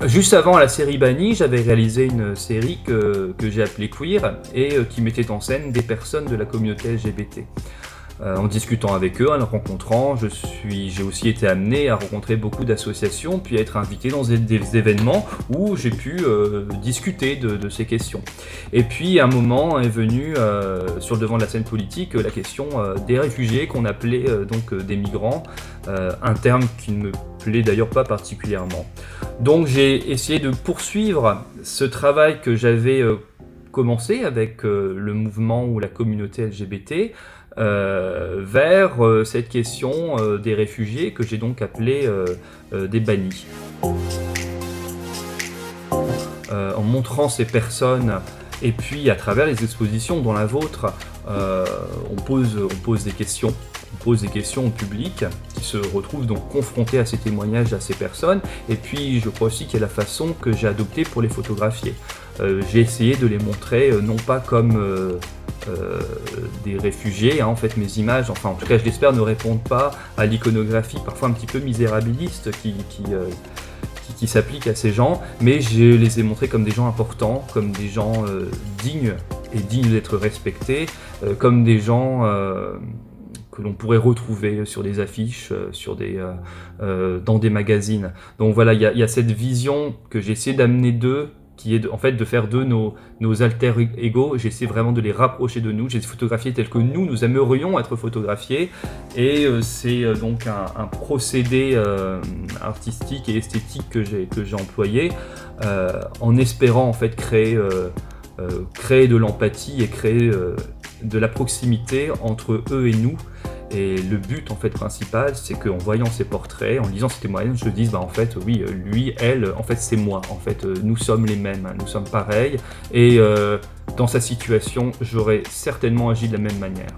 Juste avant la série Banni, j'avais réalisé une série que j'ai appelée Queer et qui mettait en scène des personnes de la communauté LGBT. En discutant avec eux, en les rencontrant, j'ai aussi été amené à rencontrer beaucoup d'associations, puis à être invité dans des événements où j'ai pu discuter de ces questions. Et puis à un moment est venu sur le devant de la scène politique la question des réfugiés qu'on appelait donc des migrants, un terme qui ne me plaît d'ailleurs pas particulièrement. Donc j'ai essayé de poursuivre ce travail que j'avais commencé avec le mouvement ou la communauté LGBT vers cette question des réfugiés que j'ai donc appelé des bannis. En montrant ces personnes et puis à travers les expositions dont la vôtre, on pose des questions. On pose des questions au public qui se retrouve donc confronté à ces témoignages, à ces personnes. Et puis je crois aussi qu'il y a la façon que j'ai adoptée pour les photographier. J'ai essayé de les montrer non pas comme des réfugiés, hein, en fait mes images, enfin en tout cas je l'espère, ne répondent pas à l'iconographie parfois un petit peu misérabiliste qui s'applique à ces gens, mais je les ai montrés comme des gens importants, comme des gens dignes et dignes d'être respectés, comme des gens que l'on pourrait retrouver sur des affiches, dans des magazines. Donc voilà, il y a cette vision que j'ai essayé d'amener d'eux, qui est en fait de faire d'eux nos alter ego. J'essaie vraiment de les rapprocher de nous, j'ai photographié tels que nous aimerions être photographiés, et c'est donc un procédé artistique et esthétique que j'ai employé, en espérant en fait créer de l'empathie et créer de la proximité entre eux et nous. Et le but en fait principal, c'est qu'en voyant ces portraits, en lisant ces témoignages, je dise en fait oui, lui, elle, en fait c'est moi, en fait nous sommes les mêmes, nous sommes pareils, et dans sa situation, j'aurais certainement agi de la même manière.